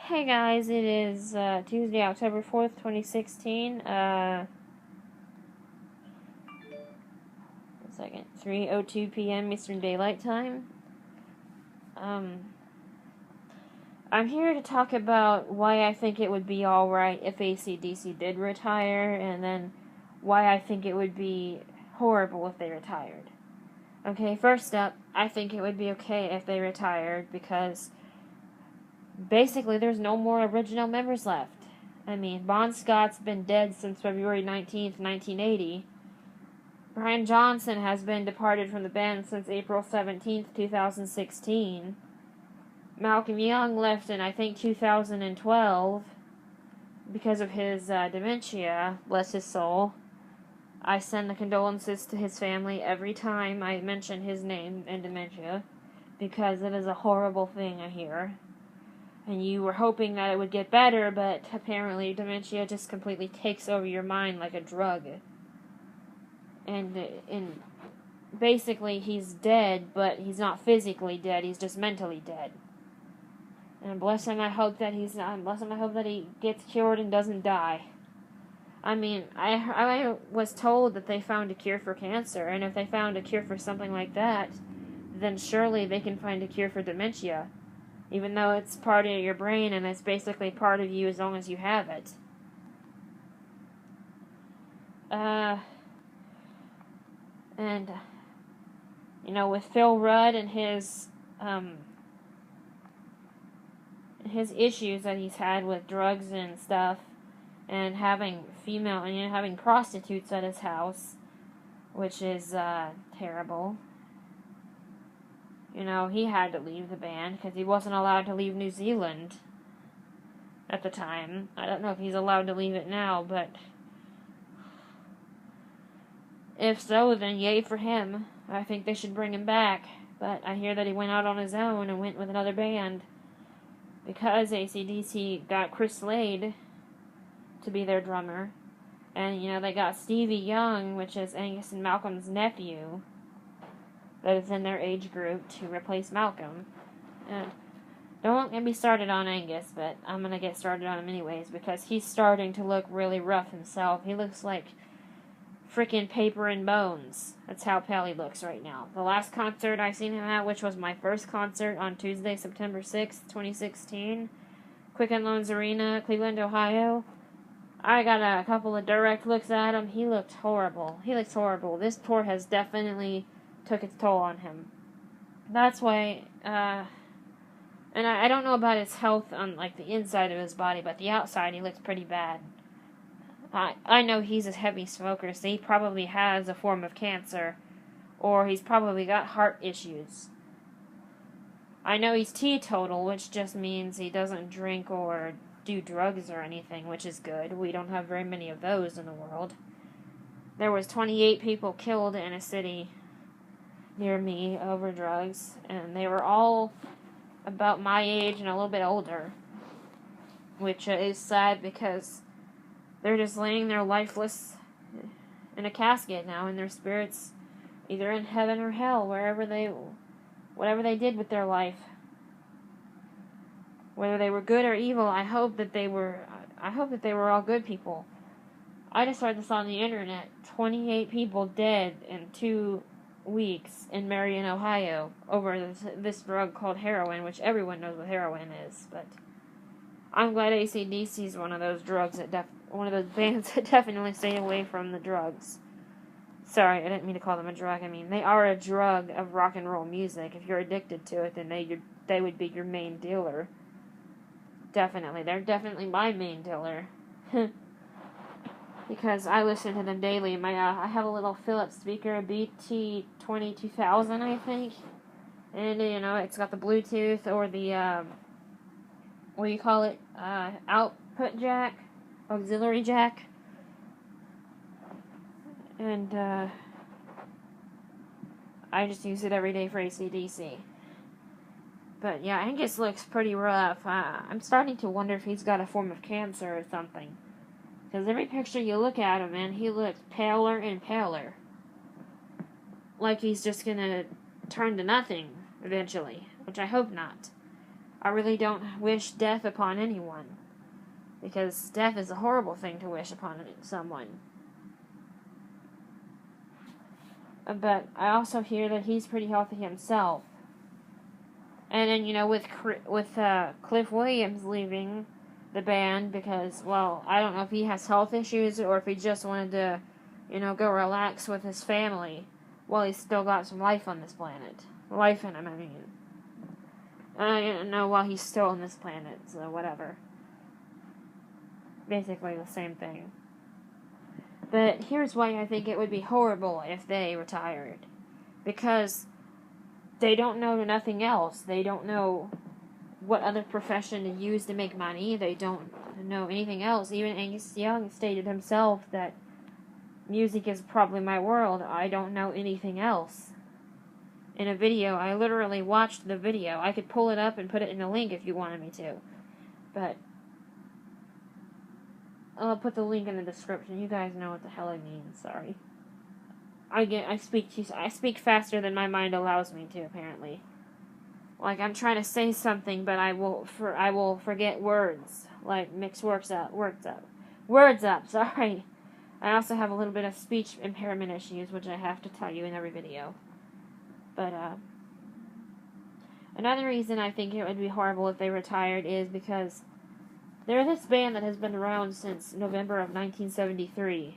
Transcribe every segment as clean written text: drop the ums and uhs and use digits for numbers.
Hey guys, it is Tuesday, October 4th, 2016. 3:02 p.m. Eastern Daylight Time. I'm here to talk about why I think it would be alright if AC/DC did retire, and then why I think it would be horrible if they retired. Okay, first up, I think it would be okay if they retired because basically there's no more original members left. I mean, Bon Scott's been dead since February 19th, 1980. Brian Johnson has been departed from the band since April 17th, 2016. Malcolm Young left in, I think, 2012 because of his dementia. Bless his soul. I send the condolences to his family every time I mention his name and dementia because it is a horrible thing I hear. And you were hoping that it would get better, but apparently dementia just completely takes over your mind like a drug. And basically he's dead, but he's not physically dead, he's just mentally dead. And bless him, I hope that he's not, bless him, I hope that he gets cured and doesn't die. I mean, I was told that they found a cure for cancer, and if they found a cure for something like that, then surely they can find a cure for dementia. Even though it's part of your brain and it's basically part of you as long as you have it. And, you know, with Phil Rudd and his issues that he's had with drugs and stuff, and having having prostitutes at his house, which is, terrible. You know, he had to leave the band because he wasn't allowed to leave New Zealand at the time. I don't know if he's allowed to leave it now, but if so, then yay for him. I think they should bring him back. But I hear that he went out on his own and went with another band because AC/DC got Chris Slade to be their drummer. And, you know, they got Stevie Young, which is Angus and Malcolm's nephew, that is in their age group, to replace Malcolm. And don't get me started on Angus, but I'm going to get started on him anyways, because he's starting to look really rough himself. He looks like freaking paper and bones. That's how pale he looks right now. The last concert I seen him at, which was my first concert on Tuesday, September 6th, 2016, Quicken Loans Arena, Cleveland, Ohio, I got a couple of direct looks at him. He looked horrible. He looks horrible. This tour has definitely took its toll on him. That's why, and I don't know about his health on, like, the inside of his body, but the outside, he looks pretty bad. I know he's a heavy smoker, so he probably has a form of cancer, or he's probably got heart issues. I know he's teetotal, which just means he doesn't drink or do drugs or anything, which is good. We don't have very many of those in the world. There was 28 people killed in a city near me over drugs, and they were all about my age and a little bit older, which is sad because they're just laying there lifeless in a casket now, and their spirits either in heaven or hell, whatever they did with their life, whether they were good or evil. I hope that they were all good people. I just heard this on the internet. 28 people dead in 2 weeks in Marion, Ohio, over this drug called heroin, which everyone knows what heroin is. But I'm glad AC/DC is one of those drugs one of those bands that definitely stay away from the drugs. Sorry, I didn't mean to call them a drug. I mean, they are a drug of rock and roll music. If you're addicted to it, then they would be your main dealer. Definitely, they're definitely my main dealer. Because I listen to them daily. I have a little Philips speaker, a BT2000, I think, and you know, it's got the Bluetooth or the what do you call it? Output jack, auxiliary jack, and I just use it every day for AC/DC. But yeah, Angus looks pretty rough. I'm starting to wonder if he's got a form of cancer or something. Because every picture you look at him, man, he looks paler and paler. Like he's just gonna turn to nothing eventually, which I hope not. I really don't wish death upon anyone, because death is a horrible thing to wish upon someone. But I also hear that he's pretty healthy himself. And then, with Cliff Williams leaving the band because, well, I don't know if he has health issues or if he just wanted to, go relax with his family while he's still got some life on this planet. Life in him, I mean. I don't know while he's still on this planet, so whatever. Basically the same thing. But here's why I think it would be horrible if they retired. Because they don't know nothing else. They don't know what other profession to use to make money. They don't know anything else. Even Angus Young stated himself that music is probably my world. I don't know anything else. In a video, I literally watched the video. I could pull it up and put it in the link if you wanted me to. But I'll put the link in the description. You guys know what the hell I mean. Sorry. I speak faster than my mind allows me to, apparently. Like, I'm trying to say something, but I will forget words. Like, mix words up, sorry. I also have a little bit of speech impairment issues, which I have to tell you in every video. But, another reason I think it would be horrible if they retired is because they're this band that has been around since November of 1973.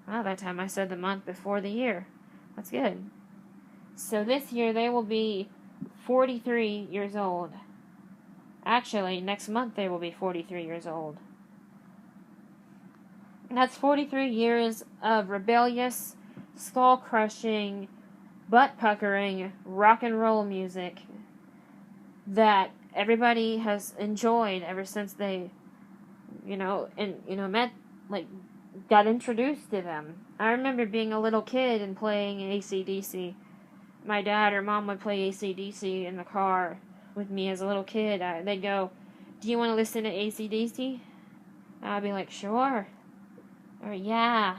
Well, that time I said the month before the year. That's good. So this year they will be 43 years old. Actually, next month they will be 43 years old. And that's 43 years of rebellious, skull-crushing, butt-puckering rock and roll music that everybody has enjoyed ever since they, got introduced to them. I remember being a little kid and playing AC/DC. My dad or mom would play AC/DC in the car with me as a little kid. They'd go, "Do you want to listen to AC/DC?" I'd be like, "Sure." Or, "Yeah."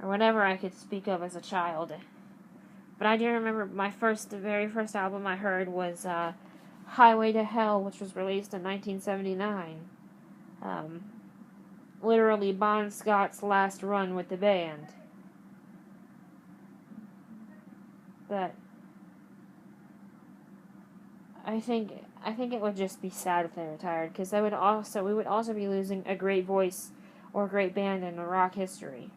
Or whatever I could speak of as a child. But I do remember the very first album I heard was Highway to Hell, which was released in 1979. Literally Bon Scott's last run with the band. But I think it would just be sad if they retired, because we would also be losing a great voice or a great band in the rock history.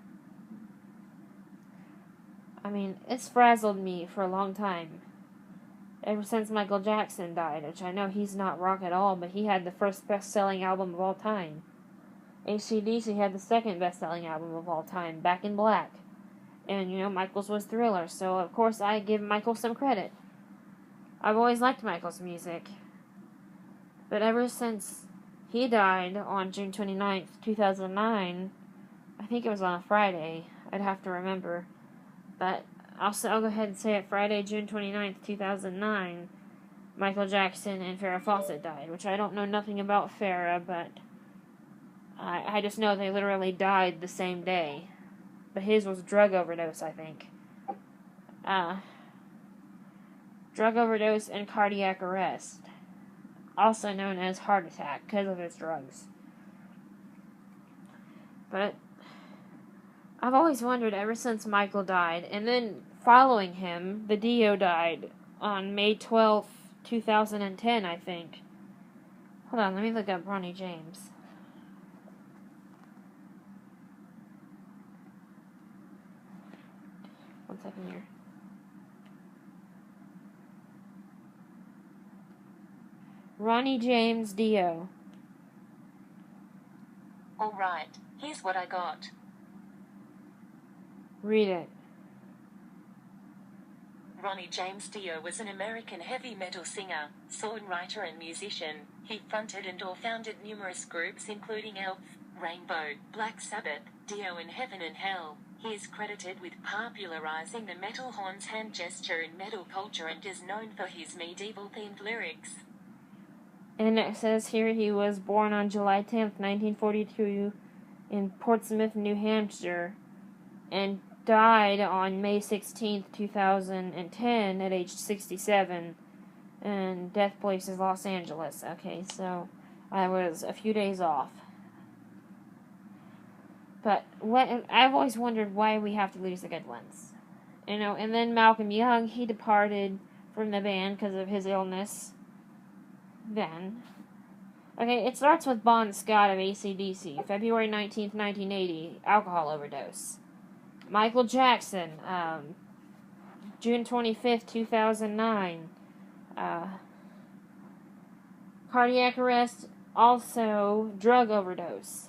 I mean, it's frazzled me for a long time. Ever since Michael Jackson died, which I know he's not rock at all, but he had the first best-selling album of all time. AC/DC had the second best-selling album of all time, Back in Black. And, Michael's was Thriller, so of course I give Michael some credit. I've always liked Michael's music. But ever since he died on June 29th, 2009, I think it was on a Friday, I'd have to remember, but I'll go ahead and say it, Friday, June 29th, 2009, Michael Jackson and Farrah Fawcett died, which I don't know nothing about Farrah, but I just know they literally died the same day. But his was drug overdose, I think. Drug overdose and cardiac arrest. Also known as heart attack, because of his drugs. But I've always wondered ever since Michael died, and then following him, the Dio died on May 12th, 2010, I think. Hold on, let me look up Ronnie James. One second here. Ronnie James Dio. Alright, here's what I got. Read it. Ronnie James Dio was an American heavy metal singer, songwriter and musician. He fronted and or founded numerous groups including Elf, Rainbow, Black Sabbath, Dio in Heaven and Hell. He is credited with popularizing the metal horn's hand gesture in metal culture and is known for his medieval-themed lyrics. And it says here he was born on July 10th, 1942 in Portsmouth, New Hampshire, and died on May 16th, 2010 at age 67 and death place is Los Angeles. Okay, so I was a few days off. But I've always wondered why we have to lose the good ones. And then Malcolm Young, he departed from the band because of his illness. Then. Okay, it starts with Bon Scott of AC/DC, February 19th, 1980, alcohol overdose. Michael Jackson, June 25th, 2009, cardiac arrest, also drug overdose.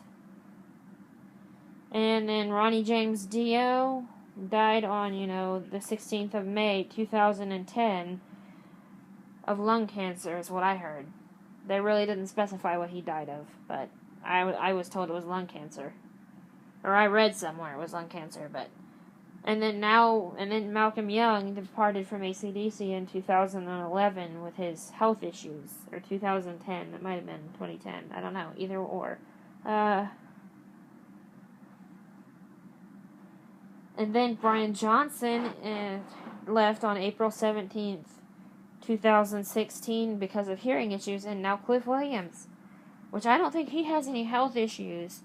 And then Ronnie James Dio died on, the 16th of May, 2010, of lung cancer, is what I heard. They really didn't specify what he died of, but I was told it was lung cancer. Or I read somewhere it was lung cancer, but... And then Malcolm Young departed from AC/DC in 2011 with his health issues. Or 2010, it might have been 2010, I don't know, either or. And then Brian Johnson left on April 17th, 2016 because of hearing issues, and now Cliff Williams, which I don't think he has any health issues.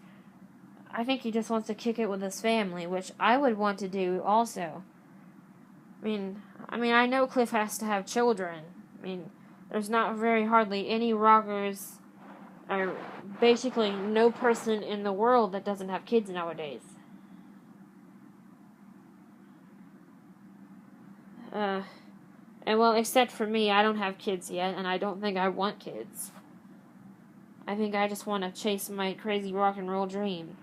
I think he just wants to kick it with his family, which I would want to do also. I mean, I know Cliff has to have children. There's not hardly any rockers, or basically no person in the world that doesn't have kids nowadays. Except for me, I don't have kids yet, and I don't think I want kids. I think I just want to chase my crazy rock and roll dream.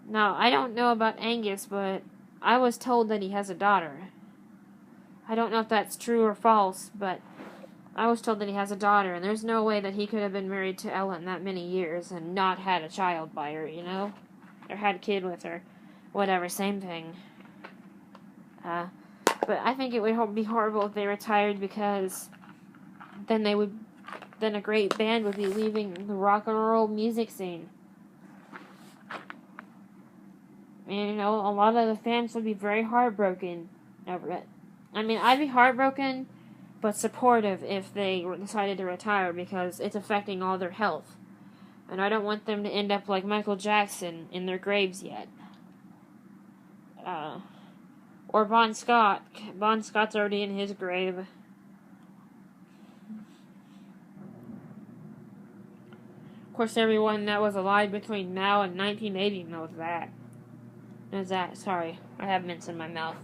Now, I don't know about Angus, but I was told that he has a daughter. I don't know if that's true or false, but I was told that he has a daughter, and there's no way that he could have been married to Ellen that many years and not had a child by her, Or had a kid with her. Whatever, same thing. But I think it would be horrible if they retired, because then a great band would be leaving the rock and roll music scene. And, a lot of the fans would be very heartbroken over it. I'd be heartbroken, but supportive if they decided to retire, because it's affecting all their health. And I don't want them to end up like Michael Jackson in their graves yet. Or Bon Scott. Bon Scott's already in his grave. Of course, everyone that was alive between now and 1980 knows that. Sorry, I have mints in my mouth.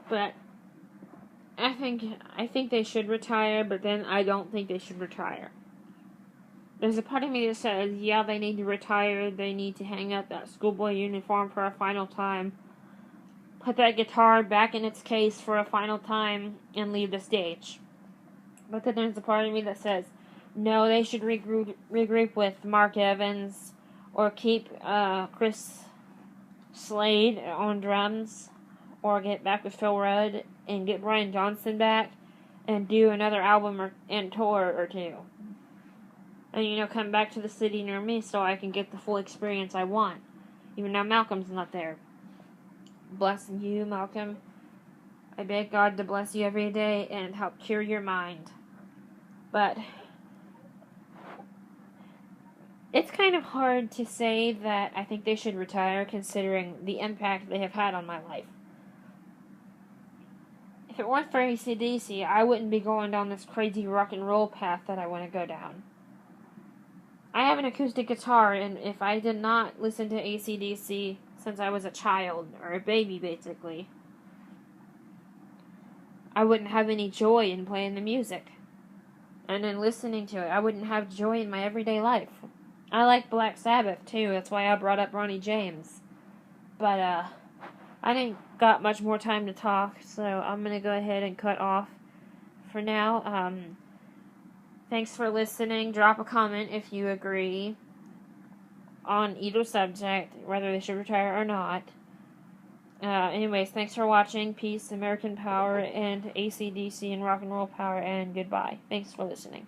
But I think they should retire, but then I don't think they should retire. There's a part of me that says, yeah, they need to retire, they need to hang up that schoolboy uniform for a final time, put that guitar back in its case for a final time, and leave the stage. But then there's a part of me that says, no, they should regroup with Mark Evans, or keep Chris Slade on drums, or get back with Phil Rudd, and get Brian Johnson back, and do another album and tour or two. And, come back to the city near me so I can get the full experience I want. Even now Malcolm's not there. Bless you, Malcolm. I beg God to bless you every day and help cure your mind. But it's kind of hard to say that I think they should retire, considering the impact they have had on my life. If it weren't for AC/DC, I wouldn't be going down this crazy rock and roll path that I want to go down. I have an acoustic guitar, and if I did not listen to AC/DC since I was a child, or a baby basically, I wouldn't have any joy in playing the music. And in listening to it, I wouldn't have joy in my everyday life. I like Black Sabbath too, that's why I brought up Ronnie James. But I didn't got much more time to talk, so I'm going to go ahead and cut off for now. Thanks for listening. Drop a comment if you agree on either subject, whether they should retire or not. Anyways, thanks for watching. Peace, American Power, and AC/DC and Rock and Roll Power, and goodbye. Thanks for listening.